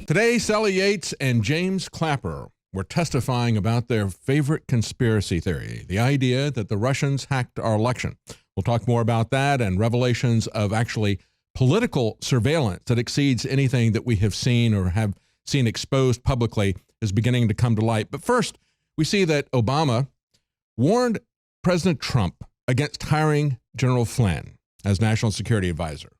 Today, Sally Yates and James Clapper were testifying about their favorite conspiracy theory, the idea that the Russians hacked our election. We'll talk more about that and revelations of actually political surveillance that exceeds anything that we have seen or have seen exposed publicly is beginning to come to light. But first, we see that Obama warned President Trump against hiring General Flynn as National Security Advisor.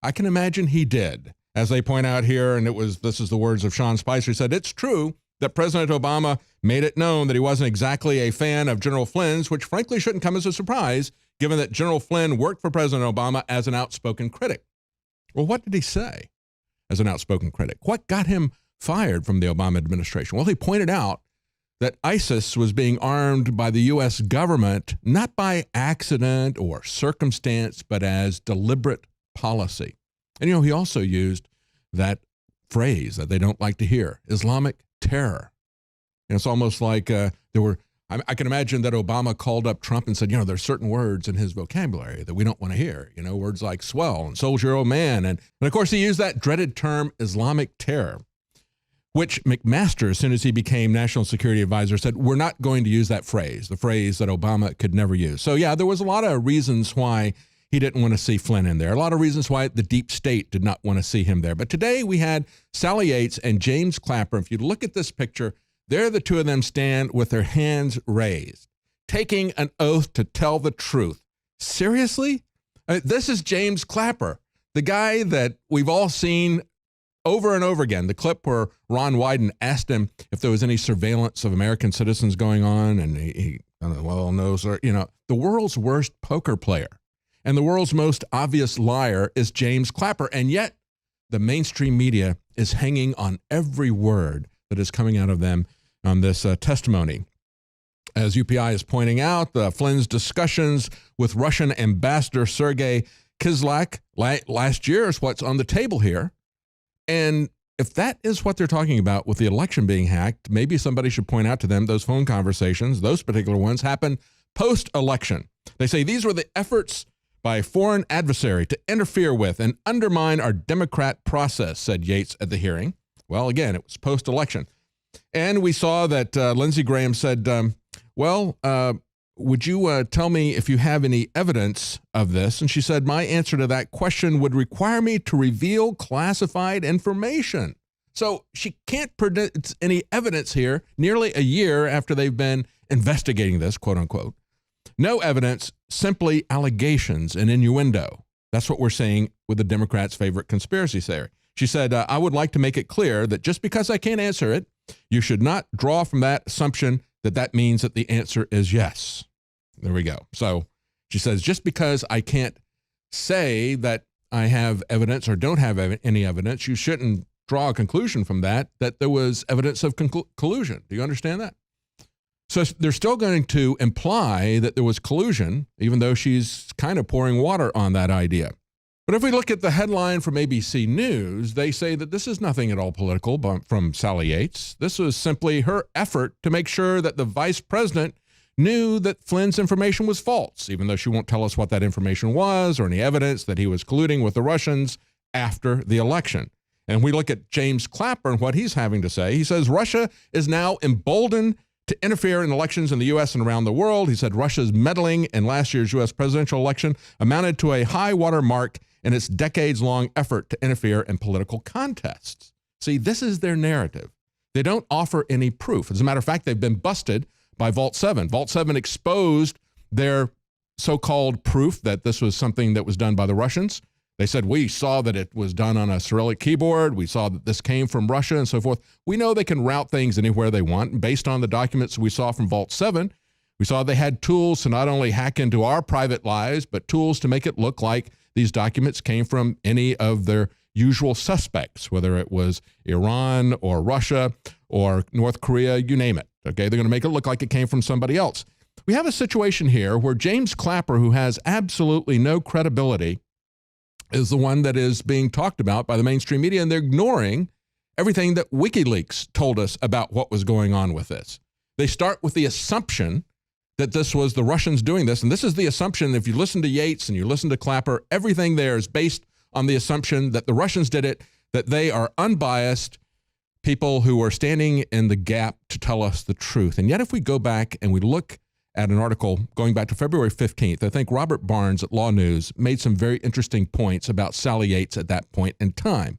I can imagine he did. As they point out here, and this is the words of Sean Spicer, he said, "It's true that President Obama made it known that he wasn't exactly a fan of General Flynn's, which frankly shouldn't come as a surprise, given that General Flynn worked for President Obama as an outspoken critic." Well, what did he say as an outspoken critic? What got him fired from the Obama administration? Well, he pointed out that ISIS was being armed by the U.S. government, not by accident or circumstance, but as deliberate policy. And, he also used that phrase that they don't like to hear, Islamic terror. And it's almost like I can imagine that Obama called up Trump and said, there's certain words in his vocabulary that we don't want to hear, words like swell and soldier, oh man. And of course, he used that dreaded term Islamic terror, which McMaster, as soon as he became National Security Advisor, said, we're not going to use that phrase, the phrase that Obama could never use. So yeah, there was a lot of reasons why he didn't want to see Flynn in there. A lot of reasons why the deep state did not want to see him there. But today we had Sally Yates and James Clapper. If you look at this picture, there the two of them stand with their hands raised, taking an oath to tell the truth. Seriously? This is James Clapper, the guy that we've all seen over and over again. The clip where Ron Wyden asked him if there was any surveillance of American citizens going on, and he well, no, sir. The world's worst poker player and the world's most obvious liar is James Clapper, and yet the mainstream media is hanging on every word that is coming out of them on this testimony. As UPI is pointing out, Flynn's discussions with Russian Ambassador Sergei Kislyak last year is what's on the table here. And if that is what they're talking about with the election being hacked, maybe somebody should point out to them those phone conversations, those particular ones, happened post-election. They say these were the efforts by a foreign adversary to interfere with and undermine our democratic process, said Yates at the hearing. Well, again, it was post-election. And we saw that Lindsey Graham said, would you tell me if you have any evidence of this? And she said, my answer to that question would require me to reveal classified information. So she can't predict any evidence here nearly a year after they've been investigating this, quote unquote. No evidence, simply allegations and innuendo. That's what we're seeing with the Democrats' favorite conspiracy theory. She said, I would like to make it clear that just because I can't answer it, you should not draw from that assumption that means that the answer is yes. There we go. So she says, just because I can't say that I have evidence or don't have any evidence, you shouldn't draw a conclusion from that there was evidence of collusion. Do you understand that? So they're still going to imply that there was collusion, even though she's kind of pouring water on that idea. But if we look at the headline from ABC News, they say that this is nothing at all political from Sally Yates. This was simply her effort to make sure that the vice president knew that Flynn's information was false, even though she won't tell us what that information was or any evidence that he was colluding with the Russians after the election. And we look at James Clapper and what he's having to say. He says Russia is now emboldened to interfere in elections in the U.S. and around the world. He said Russia's meddling in last year's U.S. presidential election amounted to a high water mark in its decades-long effort to interfere in political contests. See, this is their narrative. They don't offer any proof. As a matter of fact, they've been busted by Vault 7. Vault 7 exposed their so-called proof that this was something that was done by the Russians. They said, we saw that it was done on a Cyrillic keyboard. We saw that this came from Russia and so forth. We know they can route things anywhere they want. And based on the documents we saw from Vault 7, we saw they had tools to not only hack into our private lives, but tools to make it look like these documents came from any of their usual suspects, whether it was Iran or Russia or North Korea, you name it. Okay, they're going to make it look like it came from somebody else. We have a situation here where James Clapper, who has absolutely no credibility, is the one that is being talked about by the mainstream media, and they're ignoring everything that WikiLeaks told us about what was going on with this. They start with the assumption that this was the Russians doing this, and this is the assumption, if you listen to Yates and you listen to Clapper, everything there is based on the assumption that the Russians did it, that they are unbiased, people who are standing in the gap to tell us the truth. And yet if we go back and we look at an article going back to February 15th, I think Robert Barnes at Law News made some very interesting points about Sally Yates at that point in time.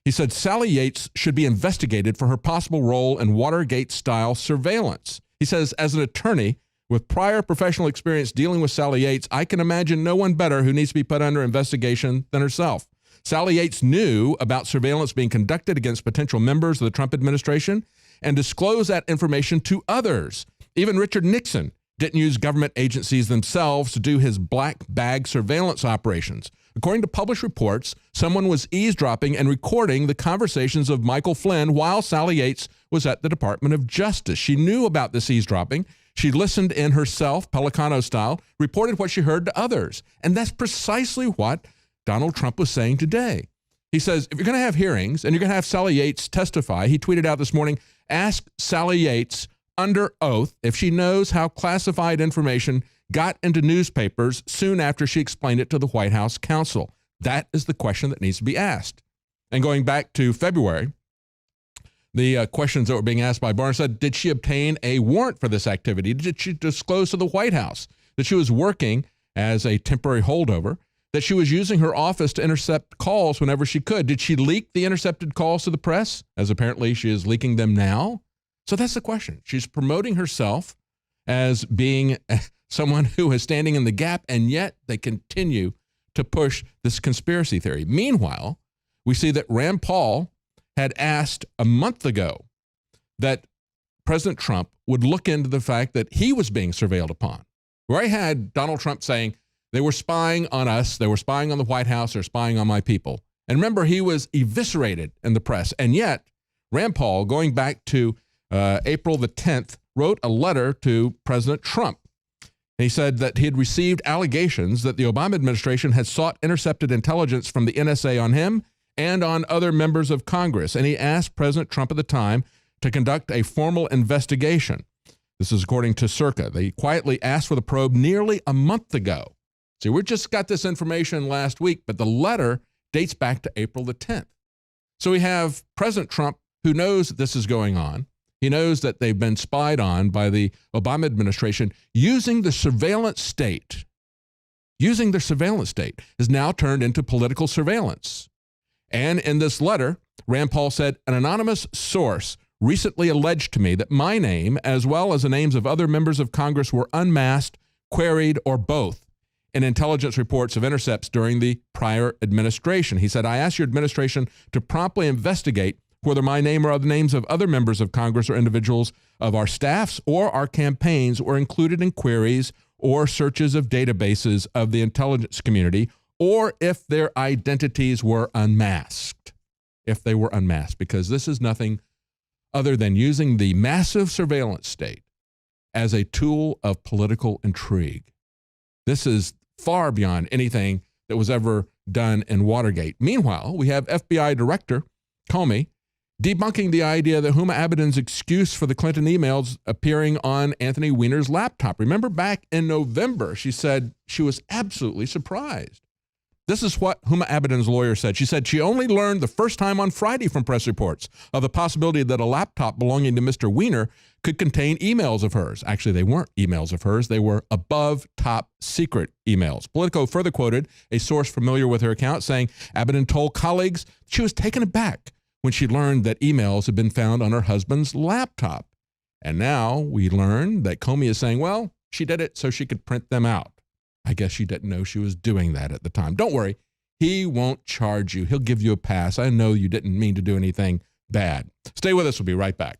He said Sally Yates should be investigated for her possible role in Watergate-style surveillance. He says, as an attorney with prior professional experience dealing with Sally Yates, I can imagine no one better who needs to be put under investigation than herself. Sally Yates knew about surveillance being conducted against potential members of the Trump administration and disclosed that information to others. Even Richard Nixon didn't use government agencies themselves to do his black bag surveillance operations. According to published reports, someone was eavesdropping and recording the conversations of Michael Flynn while Sally Yates was at the Department of Justice. She knew about this eavesdropping. She listened in herself, Pelicano style, reported what she heard to others. And that's precisely what Donald Trump was saying today. He says, if you're going to have hearings and you're going to have Sally Yates testify, he tweeted out this morning, ask Sally Yates under oath if she knows how classified information got into newspapers soon after she explained it to the White House counsel. That is the question that needs to be asked. And going back to February, the questions that were being asked by Barnes said, did she obtain a warrant for this activity? Did she disclose to the White House that she was working as a temporary holdover, that she was using her office to intercept calls whenever she could? Did she leak the intercepted calls to the press, as apparently she is leaking them now? So that's the question. She's promoting herself as being someone who is standing in the gap, and yet they continue to push this conspiracy theory. Meanwhile, we see that Rand Paul had asked a month ago that President Trump would look into the fact that he was being surveilled upon. Where I had Donald Trump saying, they were spying on us, they were spying on the White House, they're spying on my people. And remember, he was eviscerated in the press. And yet, Rand Paul, going back to April the 10th, wrote a letter to President Trump. He said that he had received allegations that the Obama administration had sought intercepted intelligence from the NSA on him and on other members of Congress. And he asked President Trump at the time to conduct a formal investigation. This is according to Circa. They quietly asked for the probe nearly a month ago. See, we just got this information last week, but the letter dates back to April the 10th. So we have President Trump who knows this is going on. He knows that they've been spied on by the Obama administration using the surveillance state. Using the surveillance state is now turned into political surveillance. And in this letter, Rand Paul said, an anonymous source recently alleged to me that my name, as well as the names of other members of Congress, were unmasked, queried, or both in intelligence reports of intercepts during the prior administration. He said, I ask your administration to promptly investigate whether my name or the names of other members of Congress or individuals of our staffs or our campaigns were included in queries or searches of databases of the intelligence community, or if their identities were unmasked. If they were unmasked, because this is nothing other than using the massive surveillance state as a tool of political intrigue. This is far beyond anything that was ever done in Watergate. Meanwhile, we have FBI Director Comey debunking the idea that Huma Abedin's excuse for the Clinton emails appearing on Anthony Weiner's laptop. Remember back in November, she said she was absolutely surprised. This is what Huma Abedin's lawyer said. She said she only learned the first time on Friday from press reports of the possibility that a laptop belonging to Mr. Weiner could contain emails of hers. Actually, they weren't emails of hers. They were above top secret emails. Politico further quoted a source familiar with her account saying Abedin told colleagues she was taken aback when she learned that emails had been found on her husband's laptop. And now we learn that Comey is saying, well, she did it so she could print them out. I guess she didn't know she was doing that at the time. Don't worry, he won't charge you. He'll give you a pass. I know you didn't mean to do anything bad. Stay with us. We'll be right back.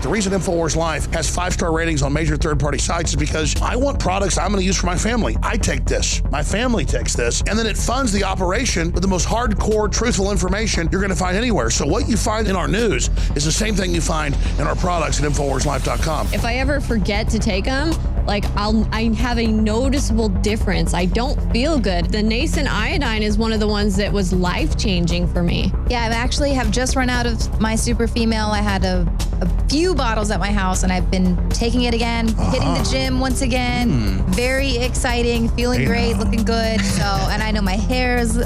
The reason InfoWars Life has 5-star ratings on major third-party sites is because I want products I'm going to use for my family. I take this, my family takes this, and then it funds the operation with the most hardcore, truthful information you're going to find anywhere. So what you find in our news is the same thing you find in our products at InfoWarsLife.com. If I ever forget to take them, I have a noticeable difference. I don't feel good. The nascent iodine is one of the ones that was life-changing for me. Yeah, I actually have just run out of my super female. I had a few 2 bottles at my house, and I've been taking it again, hitting the gym once again. Very exciting, feeling great, looking good. So, and I know my hair is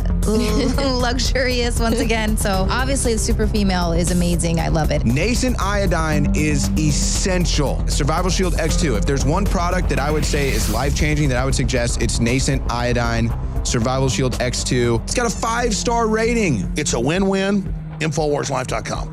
luxurious once again. So obviously the Super Female is amazing. I love it. Nascent iodine is essential. Survival Shield X2. If there's one product that I would say is life-changing that I would suggest, it's Nascent iodine Survival Shield X2. It's got a 5-star rating. It's a win-win. InfoWarsLife.com.